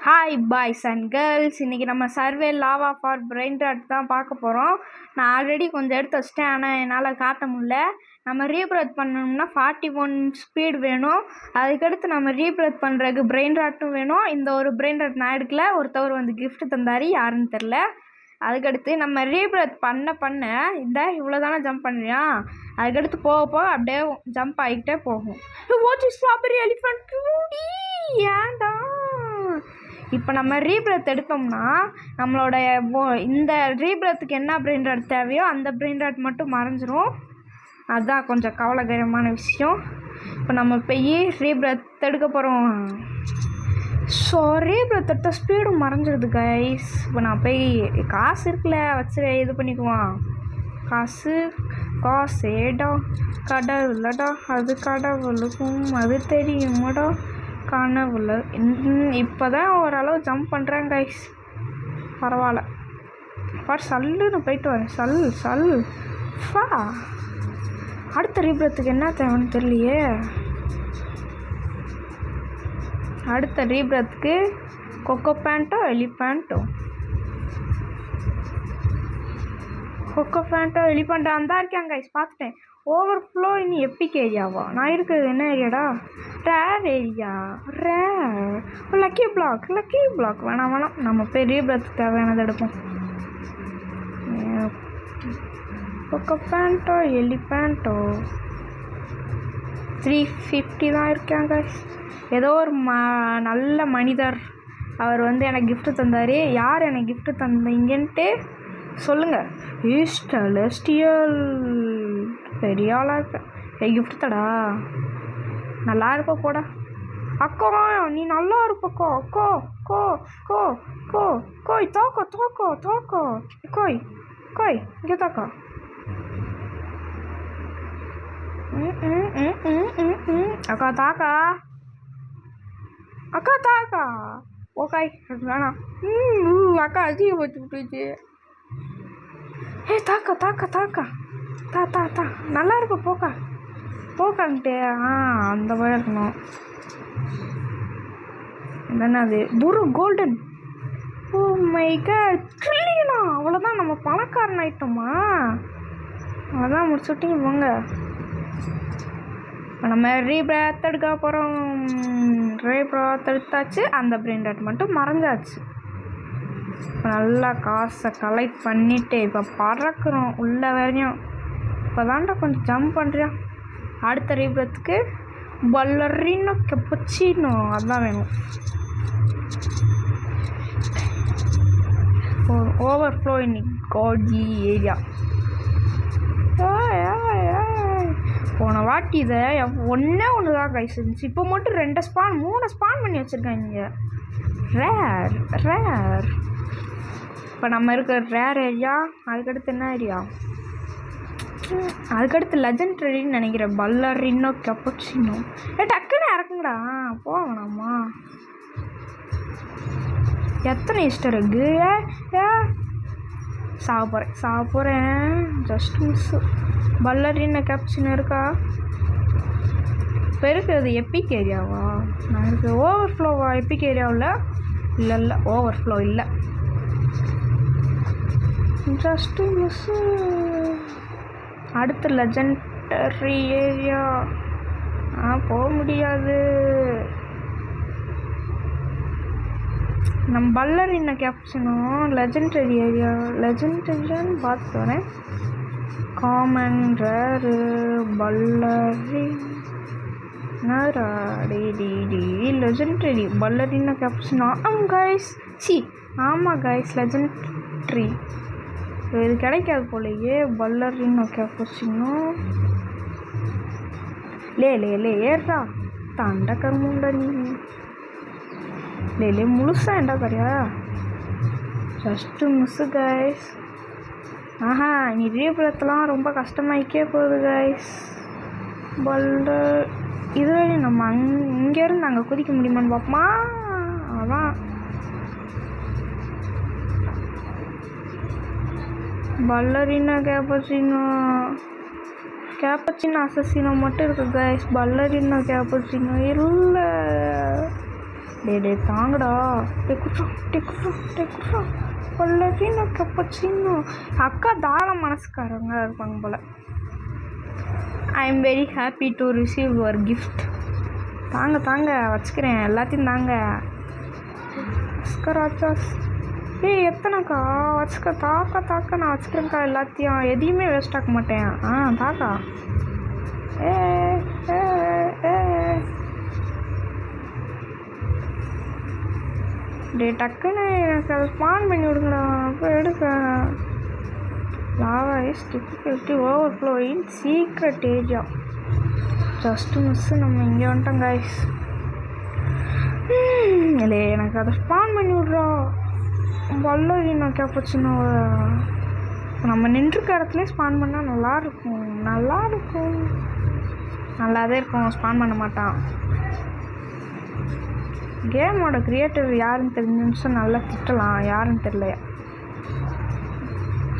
Hi boys and girls, இன்றைக்கி நம்ம சர்வே லாவா ஃபார் பிரெயின் ராட் தான் பார்க்க போகிறோம். நான் ஆல்ரெடி கொஞ்சம் எடுத்து வச்சிட்டேன், ஆனால் என்னால் காட்ட முடியல. நம்ம ரீப்ரத் பண்ணணும்னா 41 ஸ்பீடு வேணும். அதுக்கடுத்து நம்ம ரீப்ரத் பண்ணுறதுக்கு பிரெயின் ராட்டும் வேணும். இந்த ஒரு பிரெயின் ராட் நான் எடுக்கல, ஒருத்தவர் வந்து கிஃப்ட் தந்தார், யாருன்னு தெரில. அதுக்கடுத்து நம்ம ரீப்ரத் பண்ண இந்த இவ்வளோ தானே ஜம்ப் பண்ணுறியா, அதுக்கடுத்து போக அப்படியே ஜம்ப் ஆகிக்கிட்டே போகும். வாட்ச் ஸ்ட்ராபெரி எலிஃபண்ட் ஏன்டா. இப்போ நம்ம ரீப்ரத் எடுத்தோம்னா நம்மளோட இந்த ரீப்ரத்துக்கு என்ன பிரெயின் ராட் தேவையோ அந்த பிரெயின் ராட் மட்டும் மறைஞ்சிரும். அதுதான் கொஞ்சம் கவலைகரமான விஷயம். இப்போ நம்ம போய் ரீப்ரத் எடுக்க போகிறோம். ஸோ ரீப்ரத் எடுத்த ஸ்பீடும் மறைஞ்சிருது கைஸ். இப்போ நான் போய் காசு இருக்குல்ல வச்சு இது பண்ணிக்குவான். காசேடா கடவுளடா, அது கடவுளுக்கும் அது தெரியுமாடா கனவுல. இப்போ தான் ஓரளவு ஜம்ப் பண்ணுறேன் கைஸ், பரவாயில்ல. சல்லுன்னு போயிட்டு வரேன். சல் ஃபா. அடுத்த ரீப்ரத்துக்கு என்ன தேவைன்னு தெரியலையே. அடுத்த ரீப்ரத்துக்கு கொக்கோ பேண்ட்டோ எலிஃபேண்ட்டோ அந்த இருக்கேன் கைஸ், பார்த்துட்டேன். ஓவர்ஃப்ளோ இனி எப்பிக் ஏரியாவா? நான் இருக்கிறது என்ன ஏரியாடா? Rare area. லக்கி பிளாக் வேணாம். நம்ம போய் ரீப்ரத்துக்கு தேவையானது எடுப்போம். கொக்கோ பேண்ட்டோ எலிஃபேண்ட்டோ 350 தான் இருக்கேன் கைஸ். ஏதோ ஒரு நல்ல மனிதர் அவர் வந்து எனக்கு கிஃப்ட்டு தந்தார். யார் எனக்கு கிஃப்ட்டு தந்தீங்கன்ட்டு சொல்லுங்கள். செலஸ்டியல் பெரிய ஆளாக இருப்பேன். கிஃப்ட் தடா, நல்லா இருப்ப போட. அக்கா நீ நல்லா இருப்பக்கோ. கோ கோ கோ கோ கோய் தோக்கோ கோய் இங்கே தாக்கா. அக்கா தாக்கா ஓகாய் வேணாம். அக்கா அதிகம் வச்சு விட்டுச்சு. தாக்கா தா நல்லா இருப்ப போக்கான்ட்டு. அந்த மாதிரி இருக்கணும். என்னது கோல்டன். ஓ மை காட், ட்ரில்லியனா? அவ்வளோதான், நம்ம பணக்காரன் ஆயிட்டோமா? அவ்வளோதான், முடிச்சுட்டிங்க போங்க. நம்ம ரீப்ரத் எடுக்க போகிறோம். ரீப்ரத் எடுத்தாச்சு, அந்த பிரெயின் ராட் மட்டும் மறைஞ்சாச்சு. நல்லா காசை கலெக்ட் பண்ணிவிட்டு இப்போ பறக்கிறோம் உள்ள வரையும். இப்போ தாண்டா கொஞ்சம் ஜம்ப் பண்ணுறியா. அடுத்த ரீப்ரத்துக்கு பல்லரினோ கெப்பச்சினோ அதுதான் வேணும். ஓவர்ஃப்ளோ இன் காடி ஏரியா. போன வாட்டி இதை ஒன்று தான் கைஸ் இருந்துச்சு. இப்போ மட்டும் 3 ஸ்பான் பண்ணி வச்சுருக்காங்க. ரேர். இப்போ நம்ம இருக்கிற ரேர் ஏரியா. அதுக்கடுத்து என்ன ஏரியா? அதுக்கடுத்து லெஜெண்டரின்னு நினைக்கிறேன். பல்லரினோ கெப்பச்சினோ. டக்குன்னு இறக்குங்கடா, போகணாமா? எத்தனை ஈஸ்டர் இருக்கு? சாக போகிறேன். Just miss. பல்லரினோ கெப்பச்சினோ இருக்கா? இப்போ இருக்கிறது எப்பிக் ஏரியாவா? நான் இருக்கு ஓவர்ஃப்ளோவா? எப்பிக் ஏரியாவில் இல்லை ஓவர்ஃப்ளோ இல்லை. Just miss. அடுத்து லெஜெண்டரி ஏரியா. போக முடியாது. நம்ம பல்லரின கேப்ஷனும் லெஜெண்டரி ஏரியா. லெஜெண்டரின்னு பார்த்து வரேன். காமன் ரேரு பல்லரி லெஜெண்டரி பல்லரின கேப்ஷனா? ஆமாம் கைஸ், லெஜெண்டரி. இது கிடைக்காது போலையே. பல்லரினோ கேப்பச்சினோ லே ஏறா தாண்ட கருமுண்டா. நீ லே முழுசா ஏண்டா கரையா? Just miss guys. நீ ரீப்ரத்லாம் ரொம்ப கஷ்டமாயிக்கே போகுது கைஸ். இதுவே நம்ம இங்கேருந்து அங்கே குதிக்க முடியுமான்னு பார்ப்போமா? அதான் பல்லரினா கேப்பச்சினோ அசசினோ மட்டும் இருக்குது கைஸ். பல்லரினா கேப்பச்சினோ இல்லை. டே தாங்கடா. டெக்குறா பல்லரினோ கேப்பச்சினோ. அக்கா தாராள மனசுக்காரங்க இருப்பாங்க போல. I am very happy to receive your gift. தாங்க வச்சுக்கிறேன், எல்லாத்தையும் தாங்க. ஸ்கராச்சாஸ். எத்தனைக்கா வச்சுக்க? தாக்க நான் வச்சுக்கிறேன்க்கா எல்லாத்தையும், எதையுமே வேஸ்ட் ஆக்க மாட்டேன். தாக்கா. டக்குன்னு எனக்கு அதை ஸ்பான் பண்ணி விடுங்கடா. அப்போ எடுக்க. Lava is difficulty overflow in secret area. Just miss, நம்ம இங்கே வந்துட்டோம் கைஸ். இல்லை எனக்கு அதை ஸ்பான் பண்ணி விட்றா. பல்லரினோ கேப்பச்சினோ. நம்ம நின்றுக்க இடத்துலேயே ஸ்பான் பண்ணால் நல்லாயிருக்கும். நல்லாவே இருக்கும். ஸ்பான் பண்ண மாட்டான். கேமோட கிரியேட்டர் யாருன்னு தெரிஞ்சுன்னு நல்லா திட்டலாம். யாருன்னு தெரியலையா.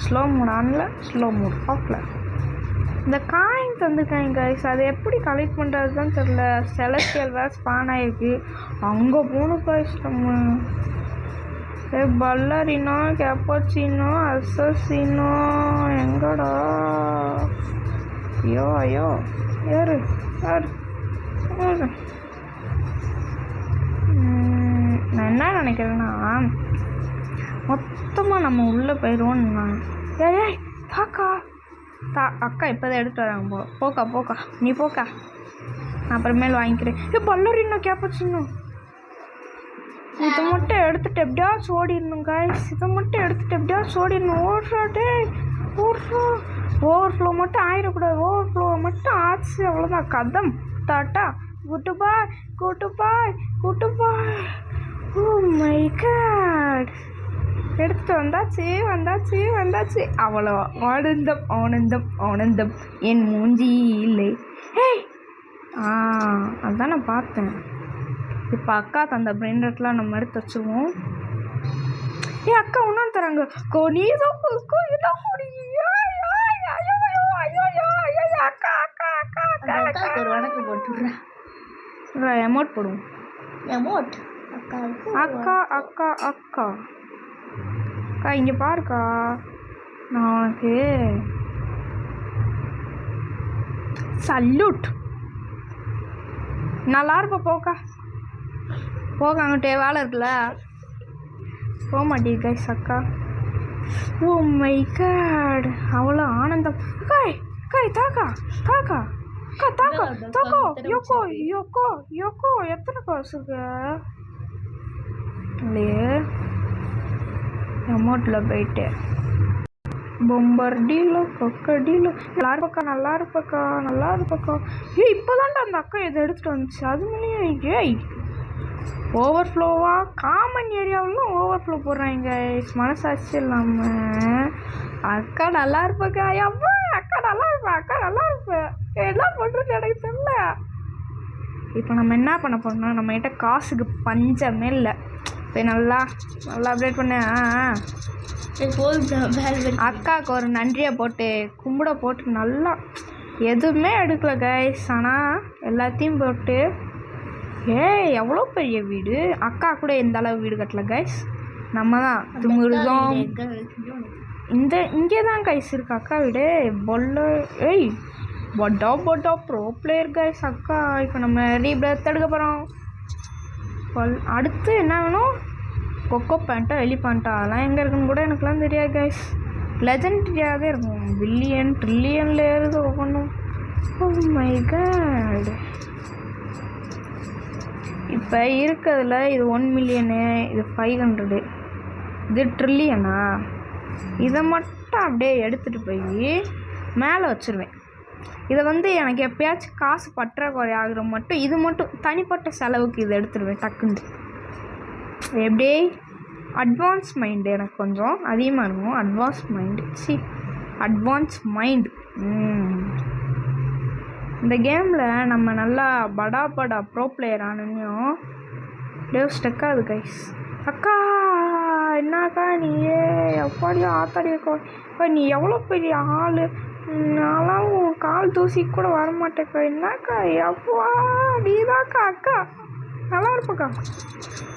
ஸ்லோ மூட் ஆனில், ஸ்லோ மூட் ஆஃபில். இந்த காயின் தந்துருக்காங்க கைஸ், அதை எப்படி கலெக்ட் பண்ணுறது தான் தெரில. செலஸ்டியல் வேறு ஸ்பான் ஆகிருக்கு. அங்கே போகணும் கைஸ் நம்ம. பல்லரினோ கேப்பச்சினோ அசசினோ எங்கடா? ஐயோ யாரு? நான் என்ன நினைக்கிறேன்னா, மொத்தமாக நம்ம உள்ளே போயிடுவோன்னு. ஏய் தாக்கா அக்கா இப்போதான் எடுத்துட்டு வராங்க. போக்கா நீ போக்கா, நான் அப்புறமேல் வாங்கிக்கிறேன். பல்லரினோ கேப்பச்சினோ. இதை மட்டும் எடுத்துட்டு எப்படியாச்சும் ஓடிடணும் கைஸ். ஓடுறாடே ஓவர்ஃப்ளோ மட்டும் ஆயிடக்கூடாது. ஓவர்ஃப்ளோ மட்டும் ஆச்சு அவ்வளோதான். கதம் tata good bye. Oh my god. எடுத்துட்டு வந்தாச்சு. அவ்வளோ ஆனந்தம் என் மூஞ்சி இல்லை. அதான் நான் பார்த்தேன். இப்போ அக்கா தந்த பிராண்டட்லாம் நம்ம எடுத்து வச்சுருவோம். அக்கா ஒன்றும் தராங்க. ஒரு வணக்கு போட்டுடுறேன். எமோட் போடுவோம். அக்கா இங்கே பாருக்கா, நான் உனக்கு சல்யூட். நல்லா இருப்ப போக அங்கிட்டே வேலை இருக்குல்ல. போக மாட்டேங்குது கைஸ் அக்கா. ஓ மை காட், அவ்வளோ ஆனந்தம். தாக்கா யோக்கோ எத்தனை காசுக்கு இல்லையே. அமௌண்ட்டில் போயிட்டு பொம்பர்டிலோ கொக்கடிலோ. நல்லா இருப்பக்கா. இப்போதான்டா அந்த அக்கா இதை எடுத்துகிட்டு வந்துச்சு. அது முன்னே ஓவர்ஃப்ளோவா காமன் ஏரியாவிலும் ஓவர்ஃப்ளோ போடுறாங்க. மனசாட்சி இல்லாமல். அக்கா நல்லா இருப்பக்கா. அக்கா நல்லா இருப்பேன். என்ன பண்ணுறது எனக்கு தெரியல. இப்போ நம்ம என்ன பண்ண போறோம்னா, நம்மகிட்ட காசுக்கு பஞ்சமே இல்லை. போய் நல்லா அப்டேட் பண்ண. அக்காவுக்கு ஒரு நன்றியை போட்டு கும்பிட போட்டு நல்லா எதுவுமே எடுக்கல கைஸ். ஆனால் எல்லாத்தையும் போட்டு எவ்வளோ பெரிய வீடு. அக்கா கூட எந்த அளவு வீடு கட்டல கைஸ். நம்ம தான் திமுருதோம். இங்கே தான் கைஸ் இருக்கு அக்கா வீடு. பொட்டா ப்ரோ பிளேயர் கைஸ் அக்கா. இப்போ நம்ம ரீபிரத் எடுக்க போகிறோம். அடுத்து என்ன வேணும்? கொக்கோ பேண்ட்டா எலிஃபண்ட்டா அதெல்லாம் எங்கே இருக்குன்னு கூட எனக்குலாம் தெரியாது கைஸ். லெஜெண்டரியாகவே இருக்கும். பில்லியன் ட்ரில்லியனில் ஏறுது ஒவ்வொன்றும். Oh my god. இப்போ இருக்கிறதுல இது 1 மில்லியனு, இது 500, இது ட்ரில்லியனா. இதை மட்டும் அப்படியே எடுத்துகிட்டு போய் மேலே வச்சுருவேன். இதை எனக்கு எப்போயாச்சும் காசு பற்றாக்குறை ஆகிற மட்டும் இது மட்டும் தனிப்பட்ட செலவுக்கு இதை எடுத்துடுவேன் டக்குன்னு. எப்படியே அட்வான்ஸ் மைண்டு எனக்கு கொஞ்சம் அதிகமாக இருக்கும். Advance mind. இந்த கேமில் நம்ம நல்லா படா ப்ரோ பிளேயர் ஆனோம். ஸ்டெக்காது கைஸ். அக்கா என்னக்கா நீயே எப்பாடியோ ஆத்தாடியக்கா. நீ எவ்வளோ பெரிய ஆள். நான்லாம் கால் தூசி கூட வரமாட்டேக்கா. என்னக்கா எப்பா நீதாக்கா அக்கா. நல்லா இருப்பக்கா.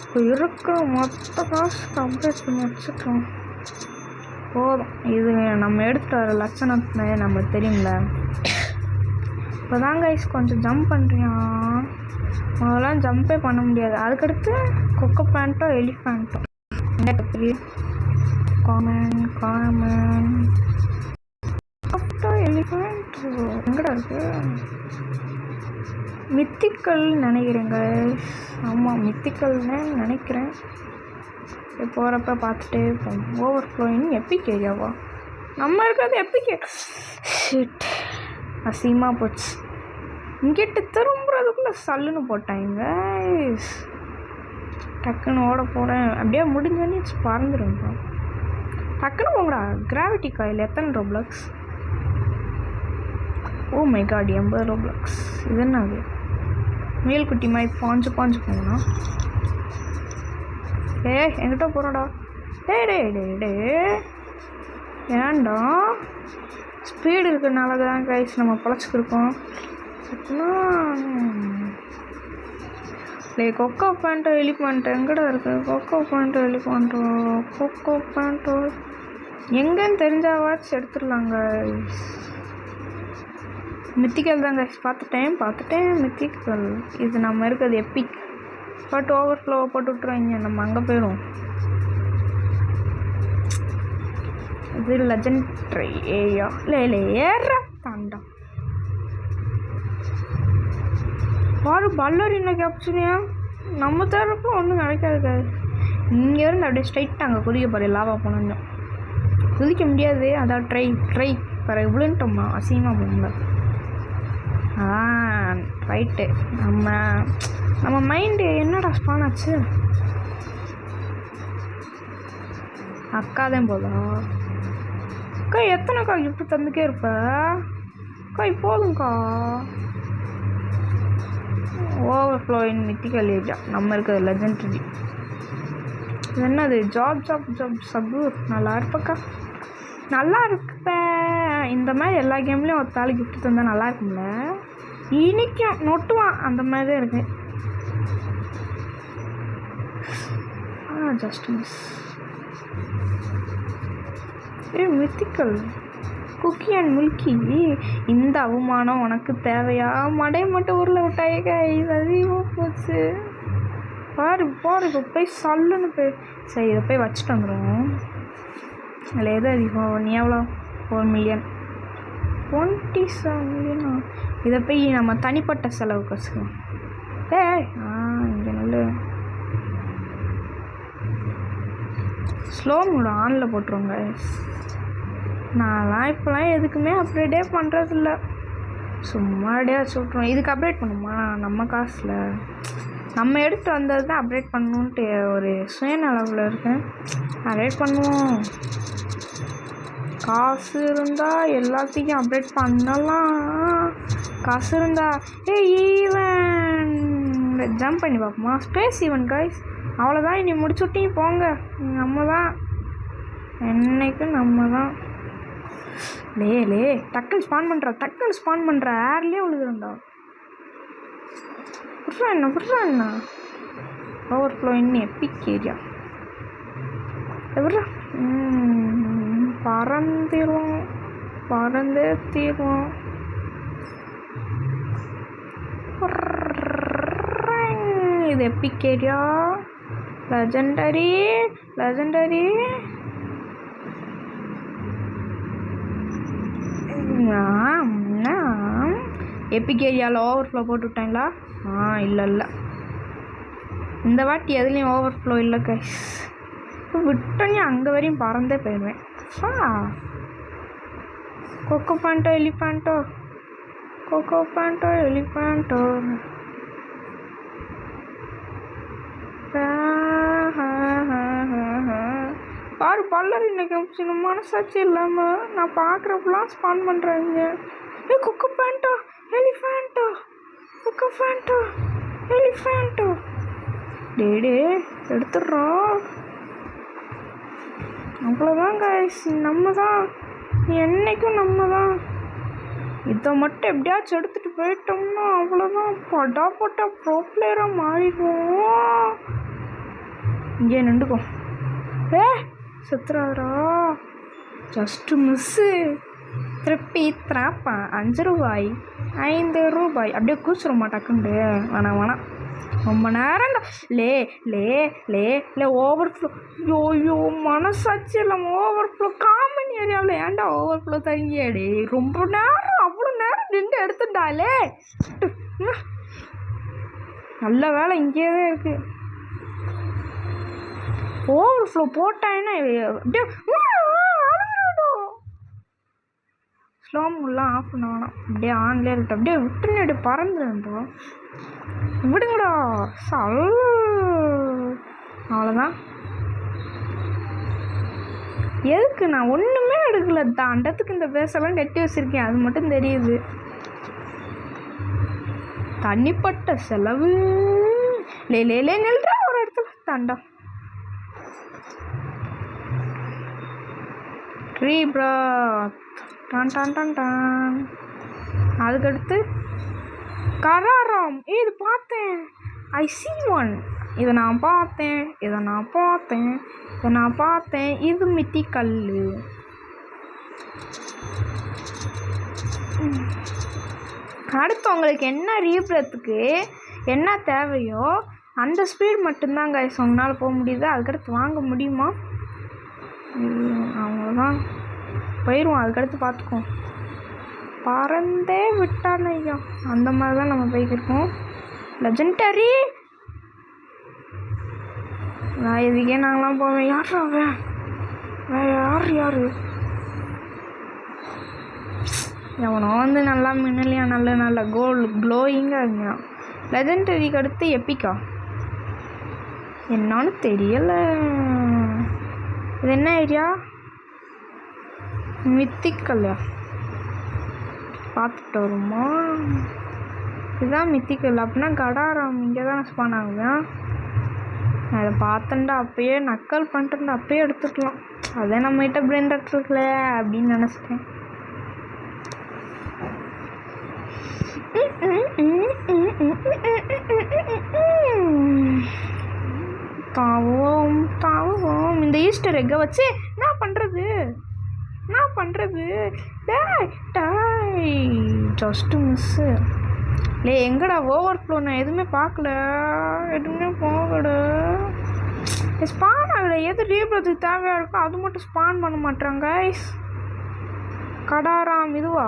இப்போ இருக்கிற மொத்த காசு கம்ப்ளீட் பண்ணி வச்சுட்டோம். போதும். இது நம்ம எடுத்துகிட்டு வர லட்சணத்தை நம்மளுக்கு தெரியும்ல. இப்போ தான் கைஸ் கொஞ்சம் ஜம்ப் பண்ணுறியா. அதெல்லாம் ஜம்பே பண்ண முடியாது. அதுக்கடுத்து கொக்கோ பேண்ட்டோ எலிஃபேண்ட்டோ காமன் எலிஃபேண்ட் எங்கடா இருக்கு? மித்திக்கல் நினைக்கிறேங்க. ஆமாம் மித்திக்கல்னு நினைக்கிறேன். போகிறப்ப பார்த்துட்டே இருப்போம். ஓவர் ஃப்ளோயிங் எப்பிக் ஏரியாவா? நம்ம இருக்கிறது எப்பிக். ஷிட் அசிங்கமாக போச்சு. இங்கிட்டு திரும்புறதுக்குள்ளே சல்லுன்னு போட்டாங்க. டக்குன்னு ஓட போகிறேன். அப்படியே முடிஞ்சோன்னே பறந்துருங்க. டக்குன்னு போங்கடா. கிராவிட்டி காயில் எத்தனை Roblox? Oh my god 80 Roblox. இது என்ன அது? மேல்குட்டி மாதிரி பாஞ்சு போங்கண்ணா. என்கிட்ட போகிறோடா. டே ஏன்டா? ஸ்பீடு இருக்கிறதுனால தான் கைஸ் நம்ம பழச்சிக்கிருக்கோம். கொக்கோ பேண்ட்டோ எலிஃபேண்ட்டோ எங்கடா இருக்குது? கொக்கோ பேண்ட்டோ எலிஃபேண்ட்டோ கொக்கோ பேண்ட்டோ எங்கன்னு தெரிஞ்சாவாச்சு எடுத்துடலாங்க. மித்திக்கல் தான் கைஸ். பார்த்துட்டேன் மித்திக்கல். இது நம்ம இருக்கிறது எப்பிக். பட் ஓவர் ஃப்ளோவை போட்டு விட்ருவாங்க. நம்ம அங்கே போயிடும். இது லெஜெண்டரி ஏரியா. இல்லை ஏறா தாண்டா. பாரு பல்லரின கேப்சரியா. நம்ம தரப்பு ஒன்றும் கிடைக்காது. இங்கேருந்து அப்படியே ஸ்ட்ரைட்டாக அங்கே குதிக்க போகிற லாவா போனோம். குதிக்க முடியாது. அதான் ட்ரை பிறகு விழுந்துட்டோம்மா. அசிங்கமாக போகல. ரைட்டு. நம்ம மைண்டு என்னடா ஸ்பான் ஆச்சு? அக்கா தான் போதா? அக்கா எத்தனைக்கா கிஃப்ட் தந்துக்கே இருப்ப? அக்கா போதும்க்கா. Overflowing mythical area. நம்ம இருக்கிறது லெஜெண்டரி. என்னது? ஜாப் சப்பு. நல்லா இருப்பக்கா. நல்லா இருக்குப்ப. இந்த மாதிரி எல்லா கேம்லேயும் ஒரு தாள் கிஃப்ட் தந்தால் நல்லா இருக்கும்ல. இனிக்கும் நொட்டுவான். அந்த மாதிரி தான் இருக்கு. Just miss. Mythical cookie and milky. இந்த அவமானம் உனக்கு தேவையா? மடையை மட்டும் ஊரில் விட்டாயேங்க. இது அதிகமாக போச்சு. பாரு இப்போ போய் சல்லுன்னு போய். சரி இதை போய் வச்சுட்டு வந்துடும். அதில் எது அதிகம்? நீ எவ்வளோ? 4 மில்லியன் 27 மில்லியனா? இதை போய் நம்ம தனிப்பட்ட செலவுக்கு வச்சுக்கலாம். இங்கே நல்ல ஸ்லோ மூட ஆனில் போட்டுருவோங்க. நான்லாம் இப்போலாம் எதுக்குமே அப்டேட்டே பண்ணுறதில்ல. சும்மா அப்படியே வச்சு விட்ருவோம். இதுக்கு அப்டேட் பண்ணுமா? நம்ம காசில் நம்ம எடுத்து வந்தது தான் அப்டேட் பண்ணணுன்ட்டு ஒரு சுயநலவில் இருக்கேன். அப்டேட் பண்ணுவோம். காசு இருந்தால் எல்லாத்தையும் அப்டேட் பண்ணலாம். காசு இருந்தா ஈவன் ஜம்ப் பண்ணி பார்ப்போமா? Space even guys. அவ்வளோதான். இனி முடிச்சுட்டீங்க போங்க. நம்ம தான் என்னைக்கும் நம்ம தான். லே டக்குன்னு ஸ்பான் பண்ணுற ஏர்லேயே விழுதுண்டா. விட்றா என்ன ஓவர் ஃப்ளோ இன்னும் எப்பிக் ஏரியா. விட்றா. பறந்தே தீரும். இது எப்பிக் ஏரியா. லெஜெண்டரி எப்பிக் ஏரியாவில் ஓவர் ஃப்ளோ போட்டு விட்டாங்களா? இல்லை இந்த வாட்டி எதுலேயும் ஓவர் ஃப்ளோ இல்லை கைஸ். விட்டோன்னே அங்கே வரையும் பறந்தே போயிடுவேன். கொக்கோ பேண்ட்டோ எலிஃபேண்ட்டோ பாரு பல்லர் இன்னைக்கு சின்ன மனசாட்சி இல்லாமல் நான் பார்க்குறப்பெல்லாம் ஸ்பான் பண்ணுறாங்க. கொக்கோ பேண்ட்டோ எலிஃபேண்ட்டோ டே எடுத்துடுறோம். அவ்வளோதான் கைஸ். நம்ம தான் என்னைக்கும் நம்ம தான். இதை மட்டும் எப்படியாச்சும் எடுத்துகிட்டு போயிட்டோம்னா அவ்வளோதான், படாப்பட்ட ப்ரோ பிளேயராக மாறிடுவோம். இங்கே நின்றுக்கோ. செத்துறாரா? Just miss. திருப்பி திராப்பா 5 ரூபாய் 5 ரூபாய் அப்படியே கூச்சிட மாட்டாக்குண்டு. வேணாம் ரொம்ப நேரம் லே லே லே லே ஓவர் ஃப்ளோ. ஐயோ மனசாட்சி இல்லாம ஓவர் ஃப்ளோ. காமன் ஏரியாவில் ஏன்டா ஓவர் ஃப்ளோ தங்கியாடி? ரொம்ப நேரம் அவ்வளோ நேரம் நின்று எடுத்துட்டாலே. நல்ல வேலை இங்கேயே தான் இருக்குது. ஓவர் ஃப்ளோ போட்டாங்கன்னா அப்படியே ஸ்லோமெல்லாம் ஆஃப் பண்ண வேணாம், அப்படியே ஆன்லேயே இருக்கட்டும். அப்படியே விட்டுன்னு பறந்துடும்போ. விடுங்கடா சல். அவ்வளோதான். எதுக்கு நான் ஒன்றுமே எடுக்கல, தாண்டத்துக்கு இந்த பேசலாம் கட்டி வச்சுருக்கேன், அது மட்டும் தெரியுது. தனிப்பட்ட செலவு லே லே லே நில்றா ஒரு இடத்துல தாண்டா. ரீப்ராத் டான் டான் டான் டான். அதுக்கடுத்து கராராம். இது பார்த்தேன், ஐ சி ஒன். இதை நான் பார்த்தேன். இது மித்தி கல். அடுத்து உங்களுக்கு என்ன ரீப்ரத்துக்கு என்ன தேவையோ அந்த ஸ்பீட் மட்டும்தான் கைஸ் உங்களால் போக முடியுது. அதுக்கடுத்து வாங்க முடியுமா? அவ்வளோதான், போயிடுவோம். அதுக்கடுத்து பார்த்துக்கோ. பறந்தே விட்டான் ஐயா, அந்த மாதிரி தான் நம்ம போய்க்கிருக்கோம். லெஜெண்டரி நான் இதுக்கே நாங்களாம் போவேன். யாரா யார் எவனோ வந்து நல்லா மின்னலியா நல்ல க்ளோயிங்காக இருந்தான். லெஜெண்டரிக்கு அடுத்து எப்பிக்கா என்னான்னு தெரியலை. இது என்ன ஏரியா? மித்திக்கல்லையா? பார்த்துட்டு வருமா? இதுதான் மித்திக்கல். அப்படின்னா கடாராம் இங்கே தான் ஸ்பான் ஆகுவேன். நான் இதை பார்த்தேன்டா, அப்பயே நக்கல் பண்ணிட்டேன்டா, அப்பயே எடுத்துக்கலாம். அதே நம்மகிட்ட பிரெயின் டாக்டர் இருக்குல்ல அப்படின்னு நினச்சிட்டேன். தாவும் இந்த ஈஸ்டர் எக்கை வச்சு என்ன பண்ணுறது? Just miss. லே எங்கடா ஓவர் ஃப்ளோ? நான் எதுவுமே பார்க்கல, எதுவுமே போகல. ஸ்பான் ஆகலை. எது ரீப்ரத்துக்கு தேவையாக இருக்கோ அது மட்டும் ஸ்பான் பண்ண மாட்டாங்க. கடாராம் இதுவா?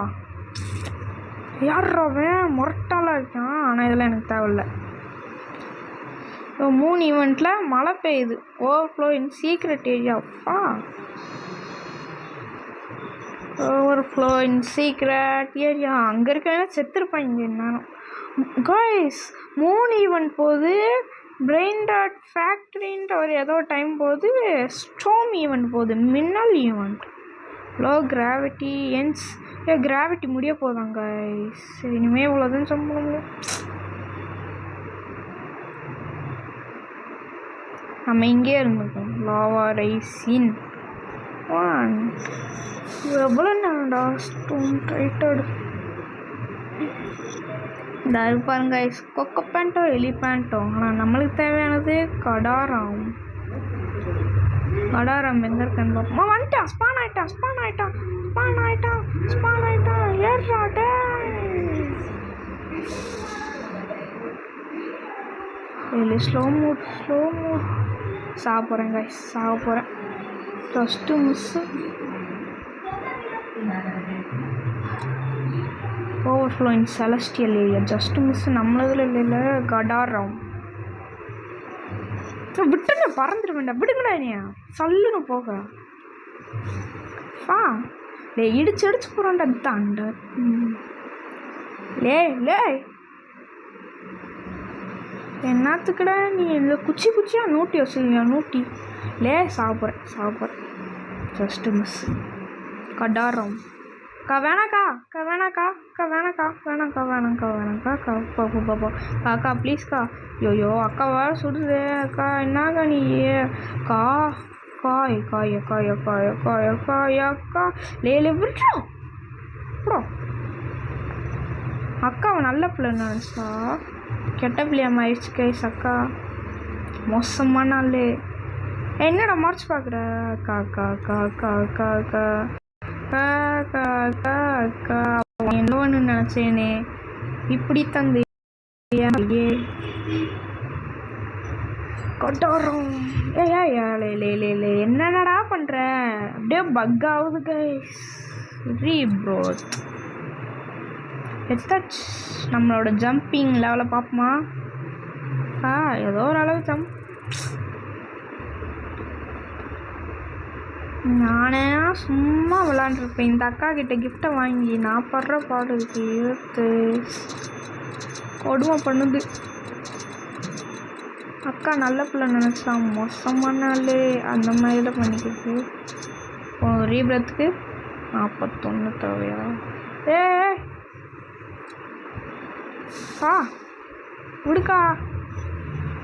யாராவன் முரட்டாலாக இருக்கான். ஆனால் இதெல்லாம் எனக்கு தேவையில்லை. 3 ஈவெண்ட்டில் மழை பெய்யுது. ஓவர்ஃப்ளோ இன் சீக்ரெட் ஏரியாப்பா. Overflow in secret area. அங்கே இருக்க செத்துருப்பாங்க என்னாலும். காய்ஸ் 3 ஈவெண்ட் போகுது. பிரெயின் டாட் ஃபேக்ட்ரின்ற ஒரு ஏதோ டைம் போகுது. ஸ்டோம் ஈவெண்ட் போகுது. மின்னல் ஈவெண்ட். லோ கிராவிட்டி என்ஸ். கிராவிட்டி முடிய போதாங்க காய்ஸ். இனிமேல் இவ்வளோதான் சொல்ல முடியும். நம்ம இங்கே இருந்துக்கோம். Lava raisin 1. எவ்வளோ நேரம்டா ஸ்டோன் டைட்டடு. இந்த பாருங்க கைஸ், கொக்கோ பேண்ட்டோ எலிபேண்ட்டோ. ஆனால் நம்மளுக்கு தேவையானது கடாராம். எங்கே இருக்கேன்னு பார்ப்போம். வந்துட்டான். ஸ்பான் ஆயிட்டான். ஏறாட்டே. இல்லை ஸ்லோ மூட். சாக போகிறேன் guys, just miss. Overflow in celestial area. Just miss. நம்மளதில் இல்லை கடாராம். விட்டுங்க, பறந்துட வேண்டாம். விடுங்கடா நீ சல்லுன்னு போக. இடிச்சு போகிறான்டா தாண்ட. லே என்னத்துக்குடா நீ இந்த குச்சியா நூட்டி வச்சுருக்கியா? நூட்டி லே சாப்பிட்றேன். Just miss. கடாரம். வேணாக்கா காக்கா ப்ளீஸ்க்கா. ஐயோ அக்கா வேறு சுடுது. அக்கா என்னக்கா நீ? அக்கா லே விட்டுறோம். அக்காவை நல்ல பிள்ளை நினச்சா கெட்ட பிள்ளையா மாறிடுச்சு கைஸ். அக்கா மோசமான ஆள். என்னடா மறைச்சு பார்க்குற? அக்கா அக்கா அக்கா அக்கா அக்கா அக்கா அக்கா அக்கா அக்கா என்ன ஒன்று நினச்சேனே இப்படி தந்து கொட்டாரம். என்னடா பண்ற? அப்படியே பக் ஆகுது கைஸ். ரீப்ரோட் எத்தாச்சு. நம்மளோட ஜம்பிங் லெவலை பார்ப்போமா? ஏதோ ஒரு அளவு ஜம்ப். நானே சும்மா விளாண்டுருப்பேன். இந்த அக்கா கிட்ட கிஃப்டை வாங்கி நான் படுற பாடு இருக்கு. எடுத்து கொடுமை பண்ணுது. அக்கா நல்ல பிள்ளை நினச்சா மோசமான நாள் அந்த மாதிரிலாம் பண்ணிக்கிட்டு. இப்போ ரீபிரத்துக்கு 41 தேவையா? விடுக்கா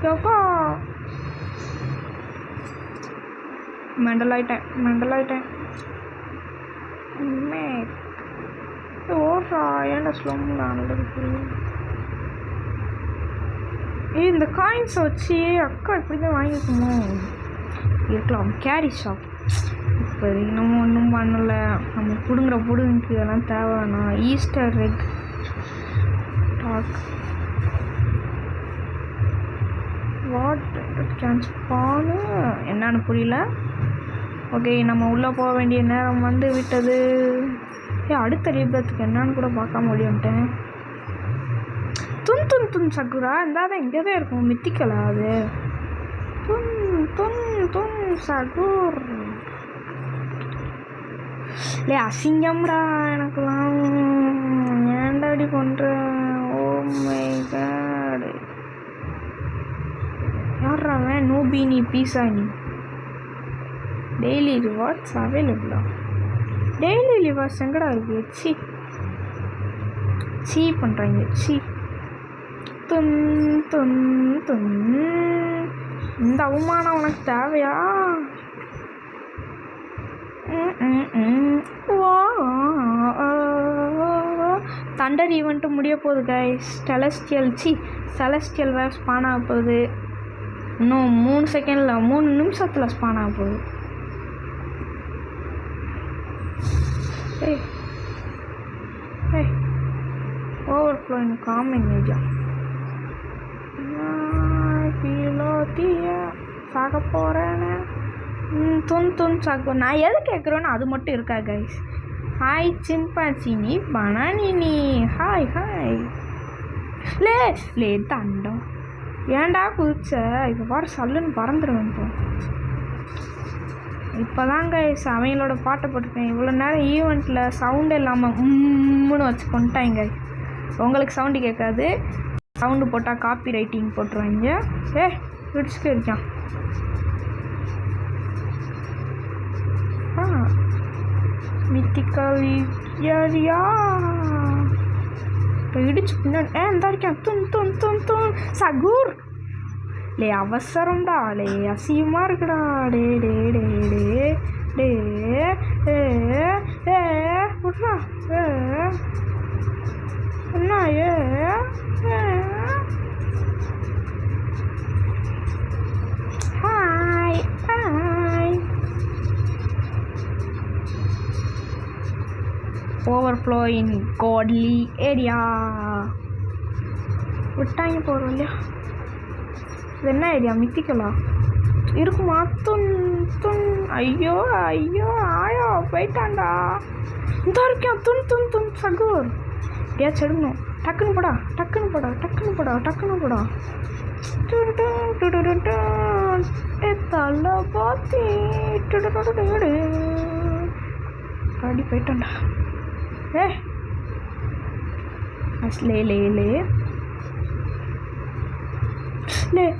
யோக்கா. மெண்டல் ஆயிட்டேன். ஓடுறா ஏன்டா ஸ்லோம்ல ஆனது. இந்த காயின்ஸை வச்சு அக்கா இப்படி தான் வாங்கிக்கணும் இருக்கலாம். கேரி ஷாப் இப்போ நம்ம ஒன்றும் பண்ணலை. நம்ம பிடுங்குறக்கு இதெல்லாம் தேவைன்னா ஈஸ்டர் எக் டாக் வாட் டிரான்ஸ்பான்னு என்னன்னு புரியல. ஓகே நம்ம உள்ளே போக வேண்டிய நேரம் வந்து விட்டது. அடுத்த ரீபிரத்துக்கு என்னன்னு கூட பார்க்க முடியும்ட்டேன். துன் சகுரா இருந்தால் இங்கே தான் இருக்கும். மித்திக்கலா அது. துன் சகுர் இல்லை அசிங்கம்டா எனக்குலாம். ஏன்டா இப்படி பண்ணுற? ஓ மை காட். யார்றாவன்? நோபினி பீஸா நீ. டெய்லி ரிவார்ட்ஸ் அவைலபிளா? டெய்லி ரிவார்ட்ஸ் எங்கடா இருக்கு? சீ பண்ணுறாங்க. துன் இந்த அவமானம் உனக்கு தேவையா? தண்டர் ஈவெண்ட்டு முடிய போகுது கைஸ். செலஸ்டியல் வேர் ஸ்பான் ஆக போகுது. இன்னும் 3 நிமிஷத்தில் ஸ்பான் ஆக போகுது. ஓவர்ஃப்ளோ இன் காமன் ஏரியா. சாக போகிறேன்னு துன் சாக்கு. நான் எது கேட்குறேன்னு அது மட்டும் இருக்கா கைஸ். ஹாய் சிம்பான்சினி பனானினி. ஹாய் லே தண்டம் ஏன்டா குதிச்ச? இப்போ பாரு சல்லுன்னு பறந்துடுவேன். இப்போ தான் கைஸ் அவங்களோட பாட்டை போட்டிருக்கேன். இவ்வளோ நேரம் ஈவெண்ட்டில் சவுண்டு இல்லாமல் உம்முன்னு வச்சு கொண்டுட்டாங்க. உங்களுக்கு சவுண்டு கேட்காது. சவுண்டு போட்டால் காப்பி ரைட்டிங் போட்டுருவாங்க. இடிச்சுக்கு இருக்கான். மித்திக்கல் ஏரியா இப்போ இடிச்சு பின்னாடி இந்த இருக்கேன். துன் சகூர் லே அவசரம்டா. லே அசியமாக இருக்குடா. விட்றா. என்ன ஹாய் ஓவர்ஃப்ளோ இன் காட்லி ஏரியா விட்டாங்க போகிறோம் இல்லையா? இது என்ன ஏரியா? மித்திக்கலா இருக்குமா? ஐயோ ஆயா போயிட்டான்டா. இந்த இருக்கேன். துன் சகூர் எப்படியாச்சும் எடுக்கணும். டக்குன்னு போடா. தலை பாத்தி அடி போயிட்டான்டா.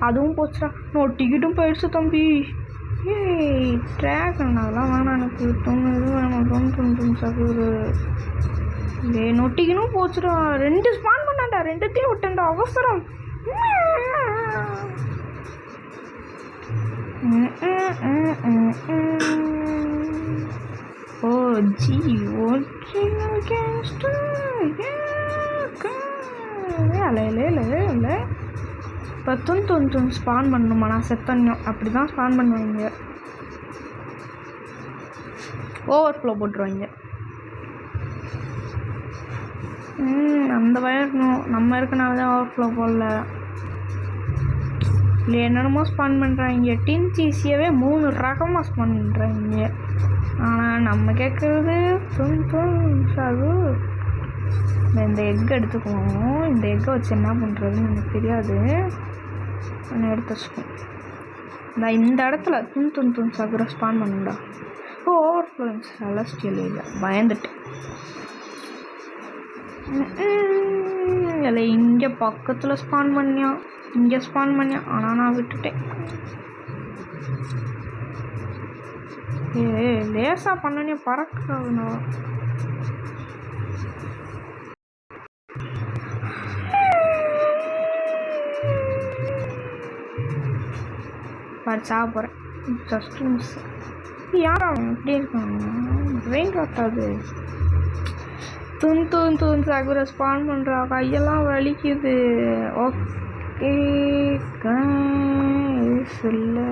அதுவும் போச்சுடா. டிக்கெட்டும் போயிடுச்சு தம்பி. ட்ராகன் அதெல்லாம் வேணாம் எனக்கு. இது வேணும். துன் சகூர். நொட்டிக்கணும் போச்சுடா. 2 ஸ்பான் பண்ணாண்டா. 2த்தையும் விட்டேன்டா. அவசரம். இல்லை இப்போ துன் ஸ்பான் பண்ணணுமா? நான் செத்தன்யம் அப்படி தான் ஸ்பான் பண்ணுவாங்க. ஓவர்ஃப்ளோ போட்டுருவாங்க. அந்த பயம் இருக்கணும். நம்ம இருக்கனால தான் ஓவர்ஃப்ளோ போடல. இல்லை என்னென்னமோ ஸ்பான் பண்ணுறாங்க. டின் சீசியவே 3 ரகமாக ஸ்பான் பண்ணுறாங்க. ஆனால் நம்ம கேட்குறது அது. இந்த எக் எடுத்துக்குவோம். இந்த எக்கை வச்சு என்ன பண்ணுறதுன்னு எனக்கு தெரியாது. நான் எடுத்து வச்சுக்கோம். இந்த இடத்துல துன் சகுரை ஸ்பான் பண்ணுடா. ஓவர்ஃப்ளோ செலஸ்டியல் இல்லை, பயந்துட்டேன். இல்லை இங்கே பக்கத்தில் ஸ்பான் பண்ணியான், இங்கே ஸ்பான் பண்ணியான். ஆனால் நான் விட்டுட்டேன். லேசாக பண்ணனே பறக்குறதுண்ணா. சாக போகிறேன். Just miss. யாரா இப்படி இருக்காங்க? பிரெயின் ராட்டாது. துன் சகுரை ஸ்பான் பண்ணுறா. கையெல்லாம் வலிக்குது. ஓகே இல்லை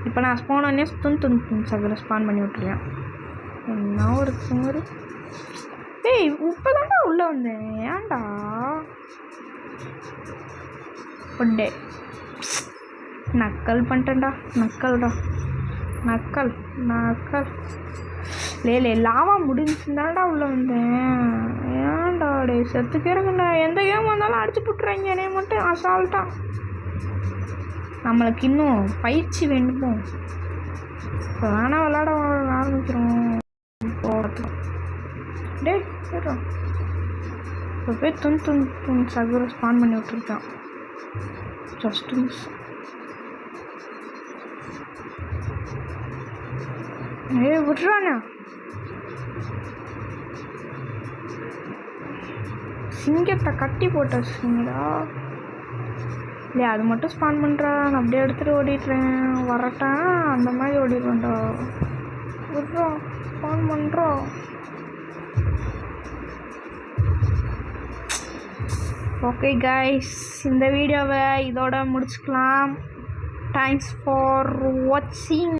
இப்போ நான் ஸ்பான் பண்ணே துன் சகுரை ஸ்பான் பண்ணி விட்டுருவேன். என்ன ஒரு சுமரு. ஏய் இப்போ தான்டா உள்ளே வந்தேன். ஏன்டா ஃபுட்டே நக்கல் பண்ணிட்டேன்டா. நக்கல் லே லாவா முடிஞ்சுதான்டா உள்ளே வந்தேன். ஏன்டா டே செத்துக்கே இருக்குண்டா. எந்த கேம் வந்தாலும் அடிச்சு போட்டுறாங்க என்னைய மட்டும் அசால்ட்டாக. நம்மளுக்கு இன்னும் பயிற்சி வேண்டுமோ? இப்போ வேணால் விளாட ஆரம்பிக்கிறோம். டே சரிடா. இப்போ போய் துன் சகுரை ஸ்பான் பண்ணி விட்டுருக்கான். Just miss. விட்றானா? சிங்கத்தை கட்டி போட்டீங்களா? இல்லையா அது மட்டும் ஸ்பான் பண்ணுறா. நான் அப்படியே எடுத்துகிட்டு ஓடிடுறேன். வரட்டேன் அந்த மாதிரி ஓடிடுவேன்டா. விட்றோம் ஸ்பான் பண்ணுறோம். ஓகே கைஸ், இந்த வீடியோவை இதோட முடிச்சுக்கலாம். தேங்க்ஸ் ஃபார் வாட்சிங்.